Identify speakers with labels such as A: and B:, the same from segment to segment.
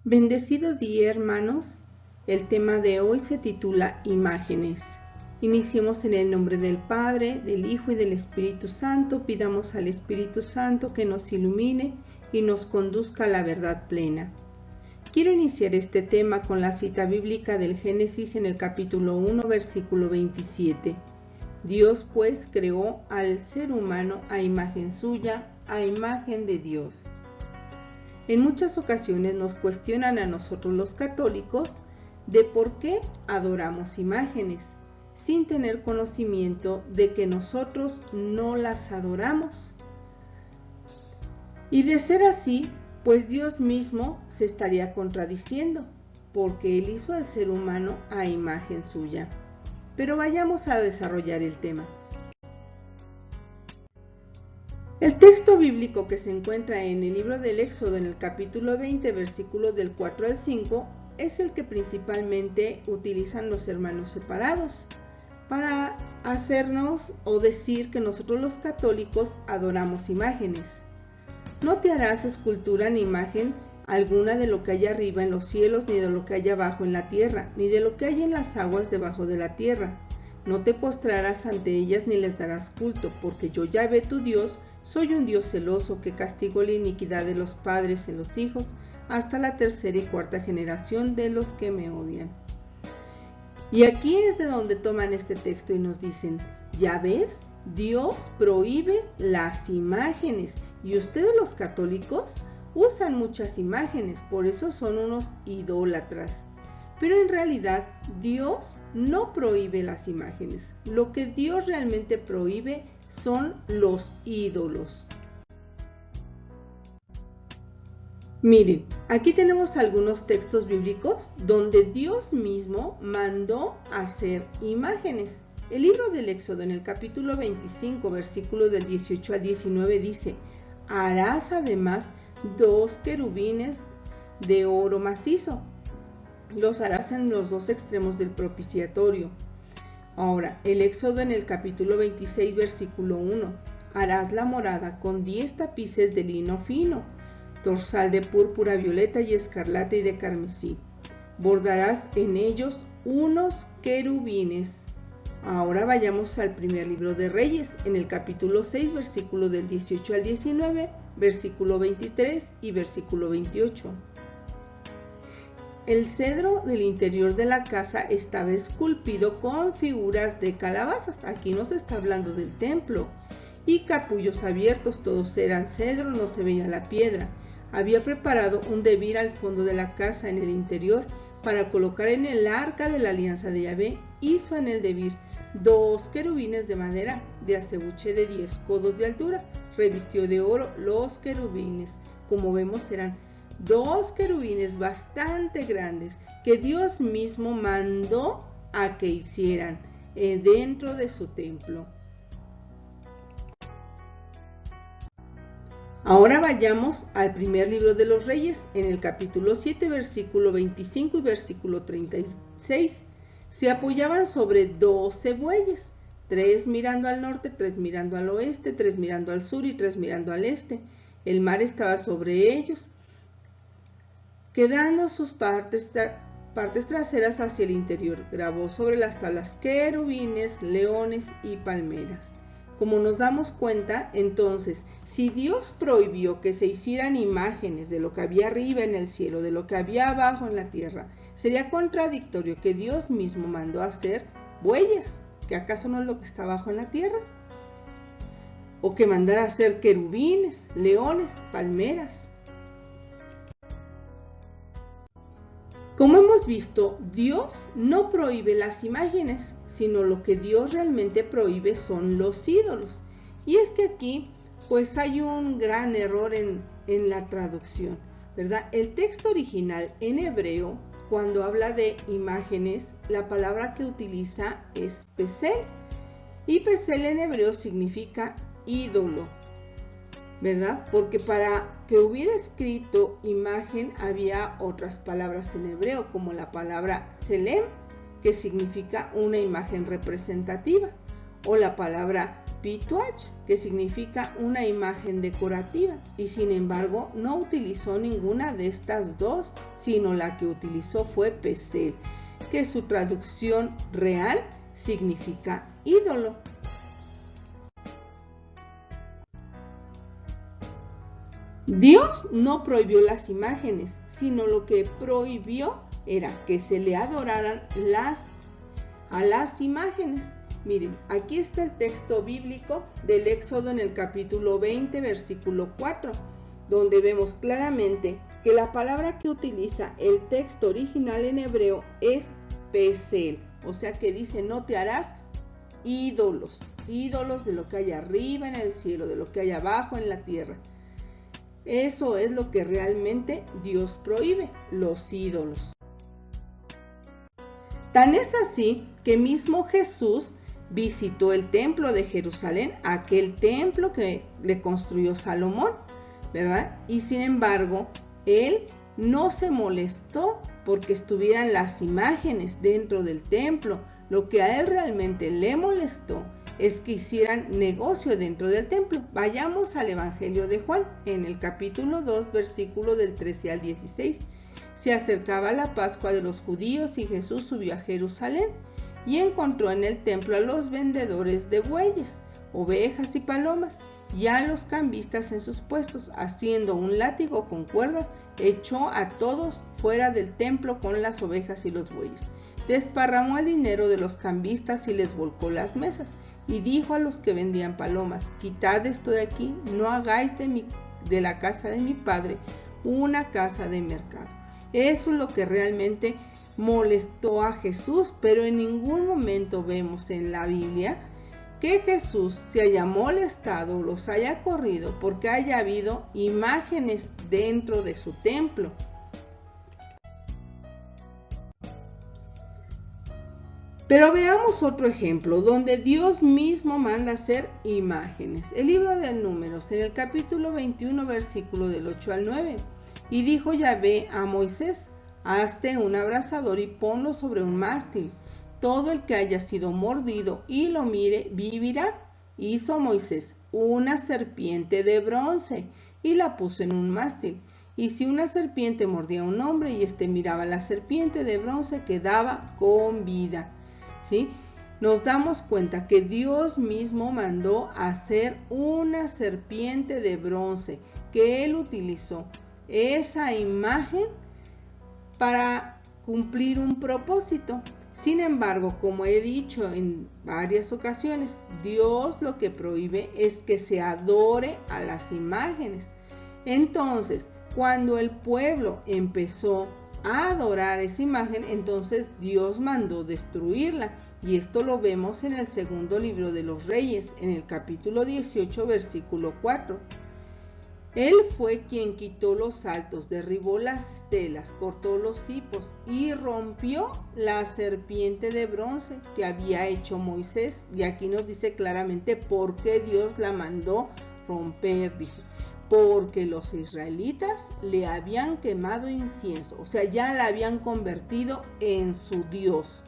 A: Bendecido día, hermanos. El tema de hoy se titula Imágenes. Iniciemos en el nombre del Padre, del Hijo y del Espíritu Santo. Pidamos al Espíritu Santo que nos ilumine y nos conduzca a la verdad plena. Quiero iniciar este tema con la cita bíblica del Génesis en el capítulo 1, versículo 27. Dios pues creó al ser humano a imagen suya, a imagen de Dios. En muchas ocasiones nos cuestionan a nosotros los católicos de por qué adoramos imágenes, sin tener conocimiento de que nosotros no las adoramos. Y de ser así, pues Dios mismo se estaría contradiciendo, porque Él hizo al ser humano a imagen suya. Pero vayamos a desarrollar el tema. El texto bíblico que se encuentra en el libro del Éxodo en el capítulo 20, versículos del 4 al 5, es el que principalmente utilizan los hermanos separados para hacernos o decir que nosotros los católicos adoramos imágenes. No te harás escultura ni imagen alguna de lo que hay arriba en los cielos, ni de lo que hay abajo en la tierra, ni de lo que hay en las aguas debajo de la tierra. No te postrarás ante ellas ni les darás culto, porque yo, Yahvé tu Dios, soy un Dios celoso que castigo la iniquidad de los padres en los hijos hasta la tercera y cuarta generación de los que me odian. Y aquí es de donde toman este texto y nos dicen, ya ves, Dios prohíbe las imágenes y ustedes los católicos usan muchas imágenes, por eso son unos idólatras. Pero en realidad Dios no prohíbe las imágenes. Lo que Dios realmente prohíbe son los ídolos. Miren, aquí tenemos algunos textos bíblicos donde Dios mismo mandó hacer imágenes. El libro del Éxodo en el capítulo 25, versículos del 18 al 19 dice, harás además 2 querubines de oro macizo. Los harás en los 2 extremos del propiciatorio. Ahora, el Éxodo en el capítulo 26, versículo 1. Harás la morada con 10 tapices de lino fino, dorsal de púrpura, violeta y escarlata y de carmesí. Bordarás en ellos unos querubines. Ahora vayamos al primer libro de Reyes, en el capítulo 6, versículo del 18 al 19, versículo 23 y versículo 28. El cedro del interior de la casa estaba esculpido con figuras de calabazas. Aquí nos está hablando del templo. Y capullos abiertos, todos eran cedro, no se veía la piedra. Había preparado un debir al fondo de la casa en el interior para colocar en el arca de la alianza de Yahvé. Hizo en el debir 2 querubines de madera de acebuche de 10 codos de altura. Revistió de oro los querubines. Como vemos, eran 2 querubines bastante grandes que Dios mismo mandó a que hicieran dentro de su templo. Ahora vayamos al primer libro de los Reyes, en el capítulo 7, versículo 25 y versículo 36. Se apoyaban sobre 12 bueyes, 3 mirando al norte, 3 mirando al oeste, 3 mirando al sur y 3 mirando al este. El mar estaba sobre ellos, quedando sus partes traseras hacia el interior. Grabó sobre las tablas querubines, leones y palmeras. Como nos damos cuenta, entonces, si Dios prohibió que se hicieran imágenes de lo que había arriba en el cielo, de lo que había abajo en la tierra, sería contradictorio que Dios mismo mandó hacer bueyes, que acaso no es lo que está abajo en la tierra, o que mandara hacer querubines, leones, palmeras. Como hemos visto, Dios no prohíbe las imágenes, sino lo que Dios realmente prohíbe son los ídolos. Y es que aquí pues hay un gran error en la traducción, ¿verdad? El texto original en hebreo, cuando habla de imágenes, la palabra que utiliza es pesel. Y pesel en hebreo significa ídolo, ¿verdad? Porque para que hubiera escrito imagen había otras palabras en hebreo, como la palabra selem, que significa una imagen representativa, o la palabra pituach, que significa una imagen decorativa, y sin embargo no utilizó ninguna de estas dos, sino la que utilizó fue pesel, que su traducción real significa ídolo. Dios no prohibió las imágenes, sino lo que prohibió era que se le adoraran a las imágenes. Miren, aquí está el texto bíblico del Éxodo en el capítulo 20, versículo 4, donde vemos claramente que la palabra que utiliza el texto original en hebreo es pesel, o sea que dice no te harás ídolos de lo que hay arriba en el cielo, de lo que hay abajo en la tierra. Eso es lo que realmente Dios prohíbe, los ídolos. Tan es así que mismo Jesús visitó el templo de Jerusalén, aquel templo que le construyó Salomón, ¿verdad? Y sin embargo, él no se molestó porque estuvieran las imágenes dentro del templo. Lo que a él realmente le molestó es que hicieran negocio dentro del templo. Vayamos al Evangelio de Juan, en el capítulo 2, versículo del 13 al 16. Se acercaba la Pascua de los judíos y Jesús subió a Jerusalén y encontró en el templo a los vendedores de bueyes, ovejas y palomas, y a los cambistas en sus puestos. Haciendo un látigo con cuerdas, echó a todos fuera del templo con las ovejas y los bueyes. Desparramó el dinero de los cambistas y les volcó las mesas. Y dijo a los que vendían palomas: quitad esto de aquí, no hagáis de la casa de mi padre una casa de mercado. Eso es lo que realmente molestó a Jesús, pero en ningún momento vemos en la Biblia que Jesús se haya molestado o los haya corrido porque haya habido imágenes dentro de su templo. Pero veamos otro ejemplo donde Dios mismo manda hacer imágenes. El libro de Números, en el capítulo 21, versículo del 8 al 9. Y dijo Yahvé a Moisés: hazte un abrasador y ponlo sobre un mástil. Todo el que haya sido mordido y lo mire vivirá. Hizo Moisés una serpiente de bronce y la puso en un mástil. Y si una serpiente mordía a un hombre y éste miraba a la serpiente de bronce, quedaba con vida. ¿Sí? Nos damos cuenta que Dios mismo mandó hacer una serpiente de bronce, que Él utilizó esa imagen para cumplir un propósito. Sin embargo, como he dicho en varias ocasiones, Dios lo que prohíbe es que se adore a las imágenes. Entonces, cuando el pueblo empezó a adorar esa imagen, entonces Dios mandó destruirla. Y esto lo vemos en el segundo libro de los Reyes, en el capítulo 18, versículo 4. Él fue quien quitó los altos, derribó las estelas, cortó los cipos y rompió la serpiente de bronce que había hecho Moisés. Y aquí nos dice claramente por qué Dios la mandó romper. Dice: porque los israelitas le habían quemado incienso, o sea, ya la habían convertido en su Dios.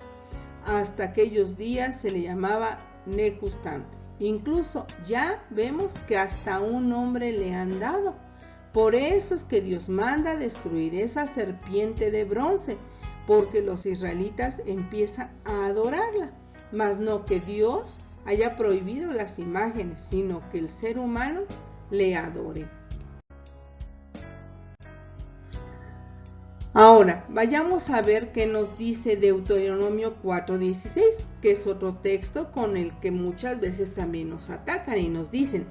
A: Hasta aquellos días se le llamaba Necustán. Incluso ya vemos que hasta un nombre le han dado. Por eso es que Dios manda destruir esa serpiente de bronce, porque los israelitas empiezan a adorarla. Mas no que Dios haya prohibido las imágenes, sino que el ser humano le adore. Ahora, vayamos a ver qué nos dice Deuteronomio 4:16, que es otro texto con el que muchas veces también nos atacan y nos dicen: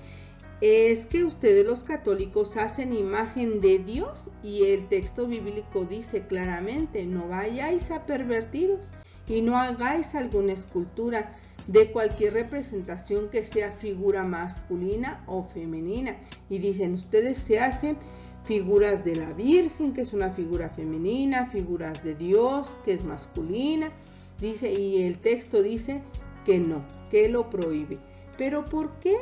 A: es que ustedes los católicos hacen imagen de Dios, y el texto bíblico dice claramente: no vayáis a pervertiros y no hagáis alguna escultura de cualquier representación que sea figura masculina o femenina. Y dicen: ustedes se hacen figuras de la Virgen, que es una figura femenina, figuras de Dios, que es masculina. Dice, y el texto dice que no, que lo prohíbe. Pero ¿por qué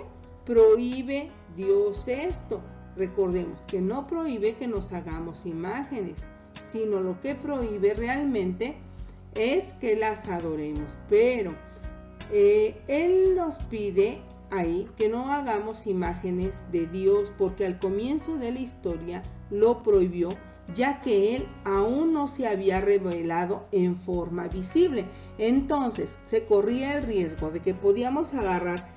A: prohíbe Dios esto? Recordemos que no prohíbe que nos hagamos imágenes, sino lo que prohíbe realmente es que las adoremos. Pero Él nos pide ahí que no hagamos imágenes de Dios, porque al comienzo de la historia lo prohibió, ya que Él aún no se había revelado en forma visible. Entonces se corría el riesgo de que podíamos agarrar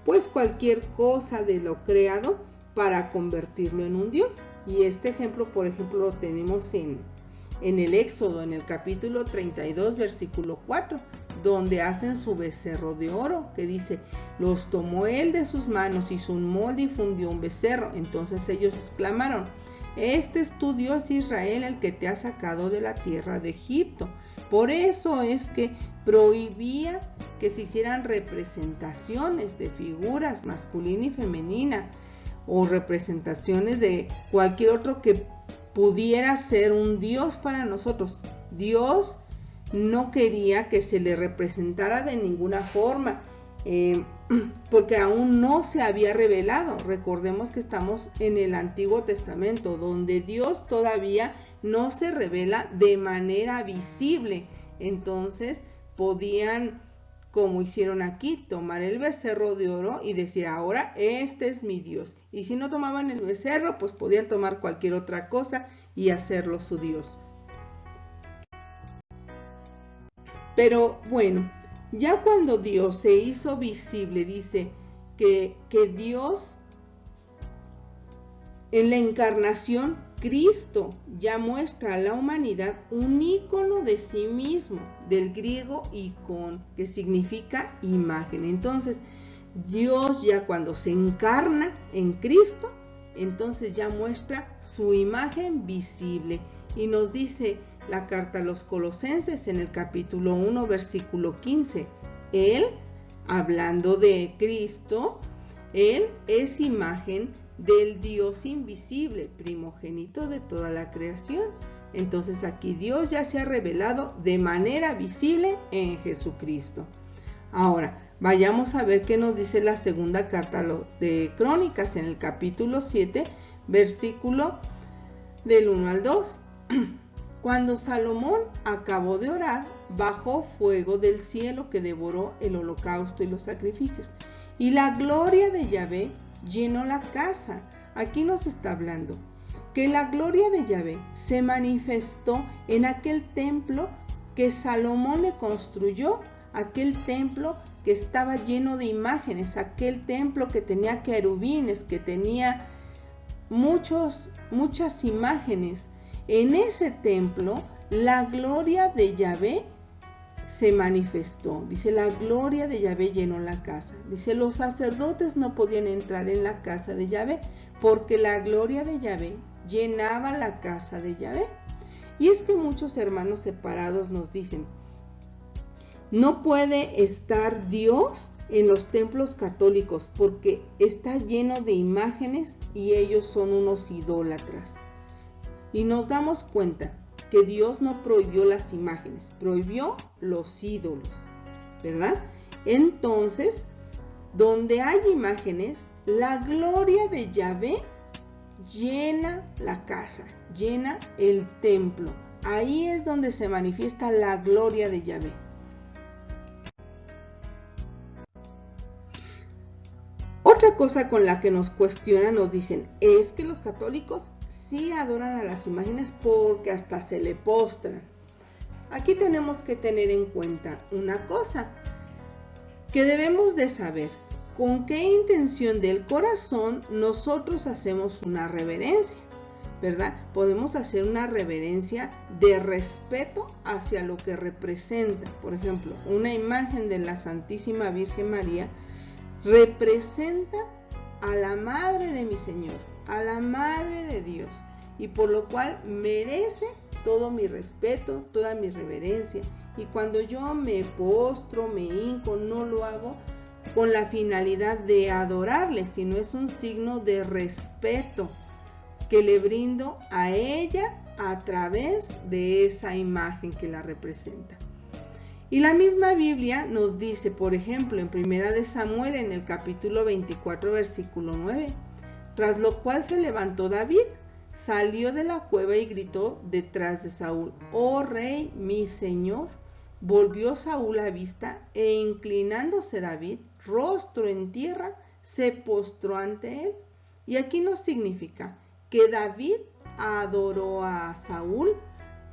A: pues cualquier cosa de lo creado para convertirlo en un Dios. Y este ejemplo, por ejemplo, lo tenemos en el Éxodo, en el capítulo 32, versículo 4, donde hacen su becerro de oro, que dice: los tomó él de sus manos, hizo un molde y fundió un becerro. Entonces ellos exclamaron: este es tu Dios Israel, el que te ha sacado de la tierra de Egipto. Por eso es que prohibía que se hicieran representaciones de figuras masculina y femenina, o representaciones de cualquier otro que pudiera ser un Dios para nosotros. Dios no quería que se le representara de ninguna forma, porque aún no se había revelado. Recordemos que estamos en el Antiguo Testamento, donde Dios todavía no se revela de manera visible. Entonces podían, como hicieron aquí, tomar el becerro de oro y decir: ahora este es mi Dios. Y si no tomaban el becerro, pues podían tomar cualquier otra cosa y hacerlo su Dios. Pero bueno, ya cuando Dios se hizo visible, dice que Dios, en la encarnación, Cristo ya muestra a la humanidad un ícono de sí mismo, del griego icon, que significa imagen. Entonces, Dios ya cuando se encarna en Cristo, entonces ya muestra su imagen visible. Y nos dice la carta a los Colosenses en el capítulo 1, versículo 15. Él, hablando de Cristo, Él es imagen del Dios invisible, primogénito de toda la creación. Entonces aquí Dios ya se ha revelado de manera visible en Jesucristo. Ahora, vayamos a ver qué nos dice la segunda carta de Crónicas en el capítulo 7, versículo del 1 al 2. Cuando Salomón acabó de orar, bajó fuego del cielo que devoró el holocausto y los sacrificios, y la gloria de Yahvé llenó la casa. Aquí nos está hablando que la gloria de Yahvé se manifestó en aquel templo que Salomón le construyó, aquel templo que estaba lleno de imágenes, aquel templo que tenía querubines, que tenía muchas imágenes. En ese templo la gloria de Yahvé se manifestó. Dice: la gloria de Yahvé llenó la casa. Dice: los sacerdotes no podían entrar en la casa de Yahvé, porque la gloria de Yahvé llenaba la casa de Yahvé. Y es que muchos hermanos separados nos dicen: no puede estar Dios en los templos católicos porque está lleno de imágenes y ellos son unos idólatras. Y nos damos cuenta que Dios no prohibió las imágenes, prohibió los ídolos, ¿verdad? Entonces, donde hay imágenes, la gloria de Yahvé llena la casa, llena el templo. Ahí es donde se manifiesta la gloria de Yahvé. Otra cosa con la que nos cuestionan, nos dicen, es que los católicos sí adoran a las imágenes porque hasta se le postran. Aquí tenemos que tener en cuenta una cosa, que debemos de saber con qué intención del corazón nosotros hacemos una reverencia, ¿verdad? Podemos hacer una reverencia de respeto hacia lo que representa. Por ejemplo, una imagen de la Santísima Virgen María representa a la Madre de mi Señor, a la Madre de Dios, y por lo cual merece todo mi respeto, toda mi reverencia. Y cuando yo me postro, me hinco, no lo hago con la finalidad de adorarle, sino es un signo de respeto que le brindo a ella a través de esa imagen que la representa. Y la misma Biblia nos dice, por ejemplo, en 1 de Samuel, en el capítulo 24, versículo 9, tras lo cual se levantó David, salió de la cueva y gritó detrás de Saúl: «Oh rey, mi señor». Volvió Saúl la vista e inclinándose David, rostro en tierra, se postró ante él. Y aquí no significa que David adoró a Saúl,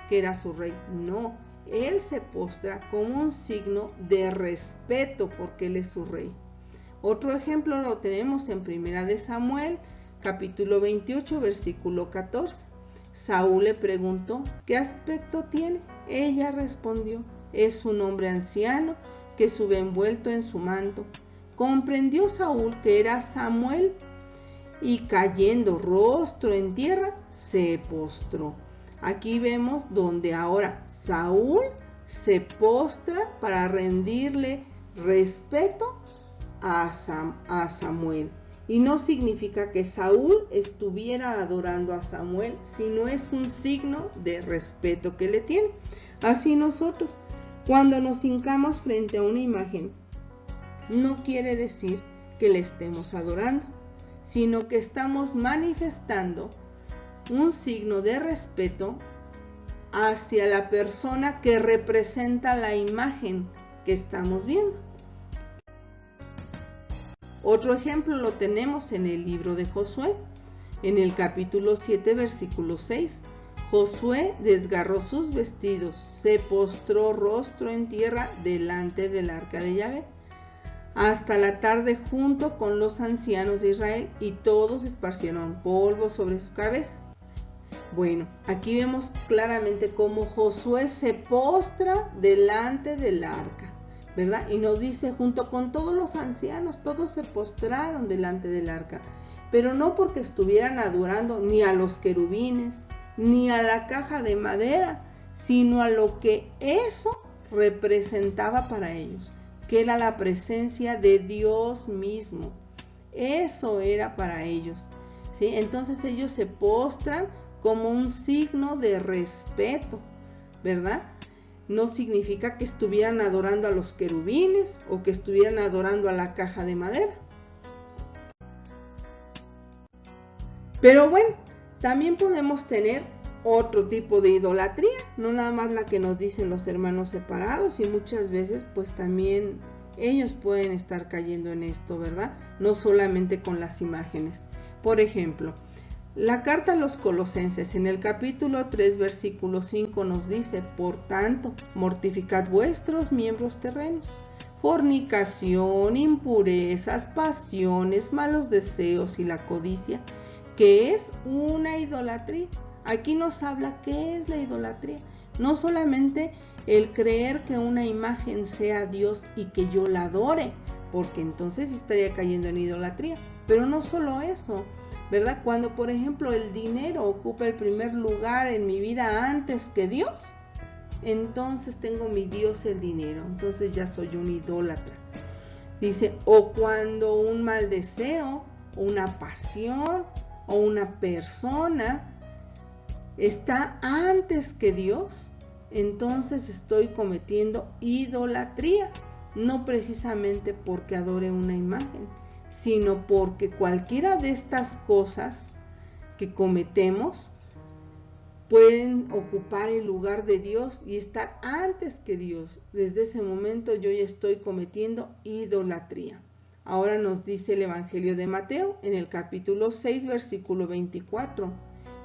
A: que era su rey. No, él se postra como un signo de respeto porque él es su rey. Otro ejemplo lo tenemos en 1 Samuel, capítulo 28, versículo 14. Saúl le preguntó, ¿qué aspecto tiene? Ella respondió, es un hombre anciano que sube envuelto en su manto. Comprendió Saúl que era Samuel y cayendo rostro en tierra, se postró. Aquí vemos donde ahora Saúl se postra para rendirle respeto a Samuel. Y no significa que Saúl estuviera adorando a Samuel, sino es un signo de respeto que le tiene. Así nosotros, cuando nos hincamos frente a una imagen, no quiere decir que le estemos adorando, sino que estamos manifestando un signo de respeto hacia la persona que representa la imagen que estamos viendo. Otro ejemplo lo tenemos en el libro de Josué, en el capítulo 7, versículo 6. Josué desgarró sus vestidos, se postró rostro en tierra delante del arca de Yahvé, hasta la tarde junto con los ancianos de Israel, y todos esparcieron polvo sobre su cabeza. Bueno, aquí vemos claramente cómo Josué se postra delante del arca, ¿verdad? Y nos dice, junto con todos los ancianos, todos se postraron delante del arca, pero no porque estuvieran adorando ni a los querubines, ni a la caja de madera, sino a lo que eso representaba para ellos, que era la presencia de Dios mismo. Eso era para ellos, ¿sí? Entonces ellos se postran como un signo de respeto, ¿verdad? No significa que estuvieran adorando a los querubines o que estuvieran adorando a la caja de madera. Pero bueno, también podemos tener otro tipo de idolatría, no nada más la que nos dicen los hermanos separados, y muchas veces pues también ellos pueden estar cayendo en esto, ¿verdad? No solamente con las imágenes. Por ejemplo, la carta a los Colosenses en el capítulo 3, versículo 5 nos dice, por tanto, mortificad vuestros miembros terrenos, fornicación, impurezas, pasiones, malos deseos y la codicia, que es una idolatría. Aquí nos habla qué es la idolatría. No solamente el creer que una imagen sea Dios y que yo la adore, porque entonces estaría cayendo en idolatría. Pero no solo eso, ¿verdad? Cuando, por ejemplo, el dinero ocupa el primer lugar en mi vida antes que Dios, entonces tengo mi Dios el dinero, entonces ya soy un idólatra. Dice, o cuando un mal deseo, una pasión o una persona está antes que Dios, entonces estoy cometiendo idolatría, no precisamente porque adore una imagen, sino porque cualquiera de estas cosas que cometemos pueden ocupar el lugar de Dios y estar antes que Dios. Desde ese momento yo ya estoy cometiendo idolatría. Ahora nos dice el Evangelio de Mateo en el capítulo 6, versículo 24.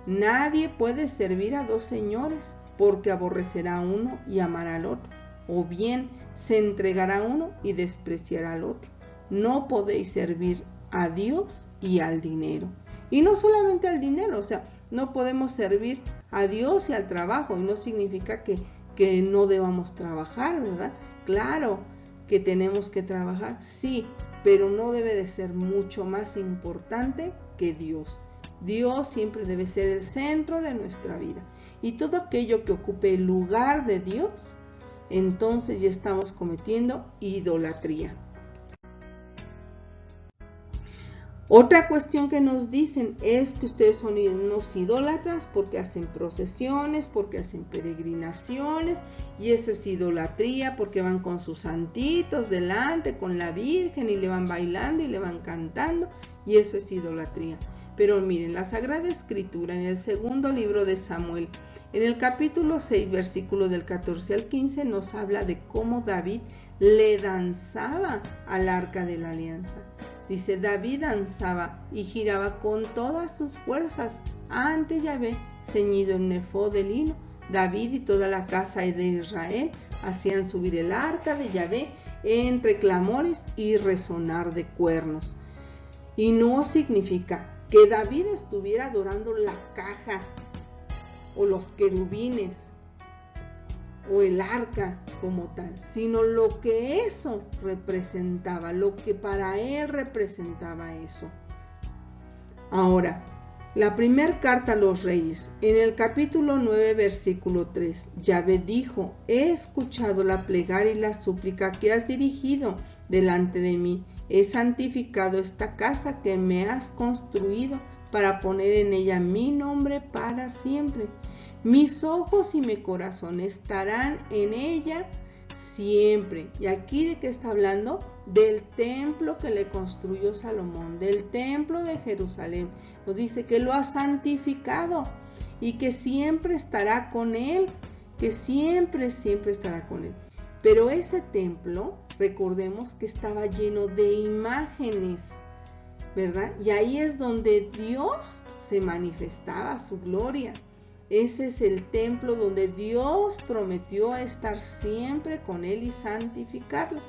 A: Nadie puede servir a dos señores, porque aborrecerá a uno y amará al otro, o bien se entregará a uno y despreciará al otro. No podéis servir a Dios y al dinero. Y no solamente al dinero, o sea, no podemos servir a Dios y al trabajo, y no significa que no debamos trabajar, ¿verdad? Claro que tenemos que trabajar, sí, pero no debe de ser mucho más importante que Dios. Dios siempre debe ser el centro de nuestra vida. Y todo aquello que ocupe el lugar de Dios, entonces ya estamos cometiendo idolatría. Otra cuestión que nos dicen es que ustedes son unos idólatras porque hacen procesiones, porque hacen peregrinaciones, y eso es idolatría porque van con sus santitos delante, con la Virgen, y le van bailando y le van cantando, y eso es idolatría. Pero miren, la Sagrada Escritura en el segundo libro de Samuel, en el capítulo 6, versículo del 14 al 15, nos habla de cómo David le danzaba al arca de la alianza. Dice, David danzaba y giraba con todas sus fuerzas ante Yahvé, ceñido en efod de lino. David y toda la casa de Israel hacían subir el arca de Yahvé entre clamores y resonar de cuernos. Y no significa que David estuviera adorando la caja o los querubines o el arca como tal, sino lo que eso representaba, lo que para él representaba eso. Ahora, la primera carta a los reyes, en el capítulo 9, versículo 3, Yahvé dijo, he escuchado la plegaria y la súplica que has dirigido delante de mí, he santificado esta casa que me has construido para poner en ella mi nombre para siempre. Mis ojos y mi corazón estarán en ella siempre. Y aquí de qué está hablando? Del templo que le construyó Salomón, del templo de Jerusalén. Nos dice que lo ha santificado y que siempre estará con él, que siempre estará con él. Pero ese templo, recordemos que estaba lleno de imágenes, ¿verdad? Y ahí es donde Dios se manifestaba su gloria. Ese es el templo donde Dios prometió estar siempre con él y santificarlo.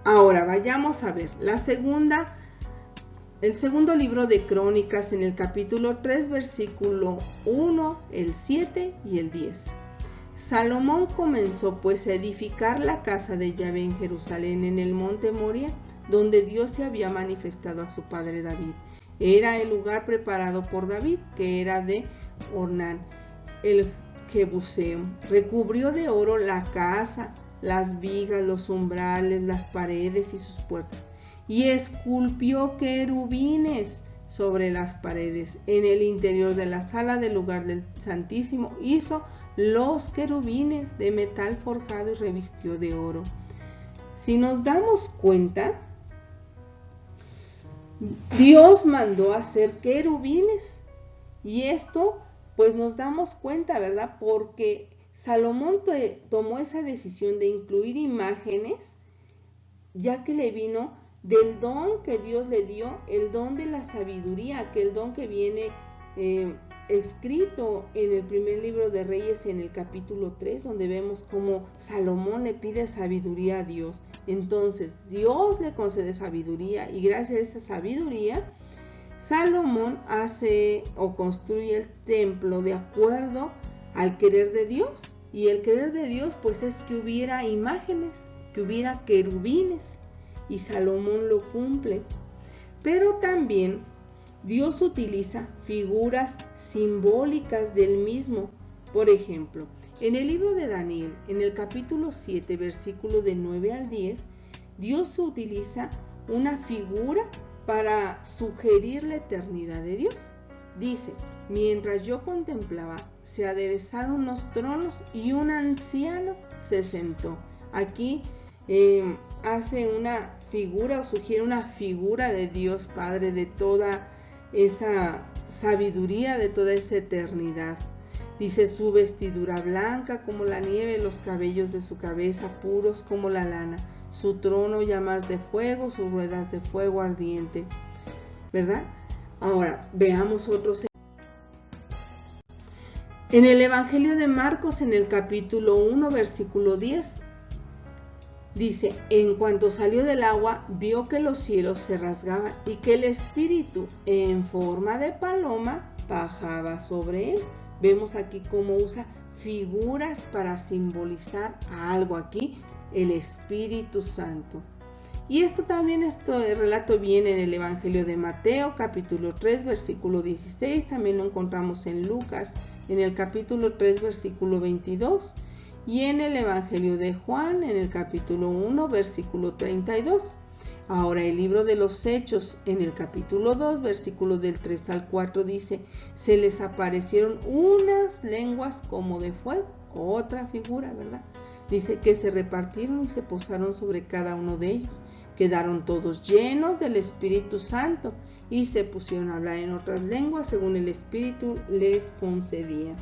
A: Ahora vayamos a ver el segundo libro de Crónicas en el capítulo 3, versículo 1, el 7 y el 10. Salomón comenzó pues a edificar la casa de Yahvé en Jerusalén, en el monte Moria, donde Dios se había manifestado a su padre David. Era el lugar preparado por David, que era de Ornán, el Jebuseo. Recubrió de oro la casa, las vigas, los umbrales, las paredes y sus puertas, y esculpió querubines sobre las paredes. En el interior de la sala del lugar del Santísimo hizo los querubines de metal forjado y revistió de oro. Si nos damos cuenta, Dios mandó hacer querubines, y esto pues nos damos cuenta, ¿verdad? Porque Salomón tomó esa decisión de incluir imágenes, ya que le vino del don que Dios le dio, el don de la sabiduría, aquel don que viene escrito en el primer libro de Reyes, en el capítulo 3, donde vemos cómo Salomón le pide sabiduría a Dios. Entonces Dios le concede sabiduría, y gracias a esa sabiduría Salomón hace o construye el templo de acuerdo al querer de Dios. Y el querer de Dios pues es que hubiera imágenes, que hubiera querubines, y Salomón lo cumple. Pero también Dios utiliza figuras simbólicas del mismo. Por ejemplo, en el libro de Daniel, en el capítulo 7, versículo de 9 al 10, Dios utiliza una figura para sugerir la eternidad de Dios. Dice, mientras yo contemplaba, se aderezaron unos tronos y un anciano se sentó. Aquí hace una figura o sugiere una figura de Dios Padre, de toda esa sabiduría, de toda esa eternidad. Dice, su vestidura blanca como la nieve, los cabellos de su cabeza puros como la lana, su trono llamas de fuego, sus ruedas de fuego ardiente, ¿verdad? Ahora veamos otros. En el Evangelio de Marcos, en el capítulo 1, versículo 10, dice, en cuanto salió del agua, vio que los cielos se rasgaban y que el Espíritu en forma de paloma bajaba sobre él. Vemos aquí cómo usa figuras para simbolizar algo aquí, el Espíritu Santo. Y esto el relato viene en el Evangelio de Mateo, capítulo 3, versículo 16. También lo encontramos en Lucas, en el capítulo 3, versículo 22. Y en el Evangelio de Juan, en el capítulo 1, versículo 32. Ahora el libro de los Hechos, en el capítulo 2, versículo del 3 al 4, dice, se les aparecieron unas lenguas como de fuego, otra figura, ¿verdad? Dice que se repartieron y se posaron sobre cada uno de ellos. Quedaron todos llenos del Espíritu Santo y se pusieron a hablar en otras lenguas según el Espíritu les concedía.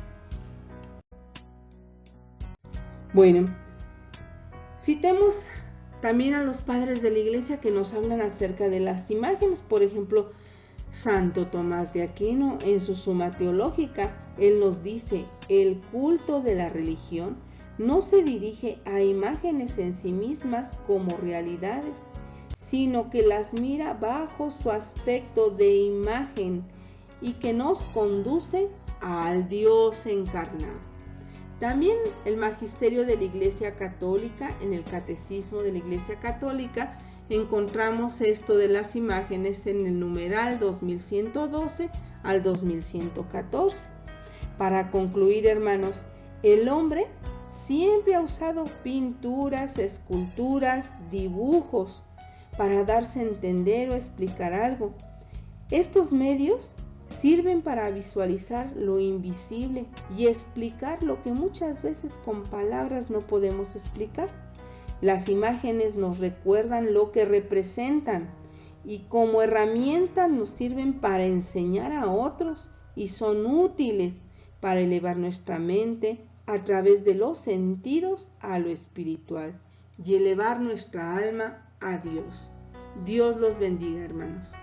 A: Bueno, citemos también a los padres de la iglesia que nos hablan acerca de las imágenes. Por ejemplo, Santo Tomás de Aquino, en su Suma Teológica, él nos dice: el culto de la religión no se dirige a imágenes en sí mismas como realidades, sino que las mira bajo su aspecto de imagen y que nos conduce al Dios encarnado. También el Magisterio de la Iglesia Católica, en el Catecismo de la Iglesia Católica, encontramos esto de las imágenes en el numeral 2112 al 2114. Para concluir, hermanos, el hombre siempre ha usado pinturas, esculturas, dibujos para darse a entender o explicar algo. Estos medios sirven para visualizar lo invisible y explicar lo que muchas veces con palabras no podemos explicar. Las imágenes nos recuerdan lo que representan y como herramientas nos sirven para enseñar a otros y son útiles para elevar nuestra mente a través de los sentidos a lo espiritual y elevar nuestra alma a Dios. Dios los bendiga, hermanos.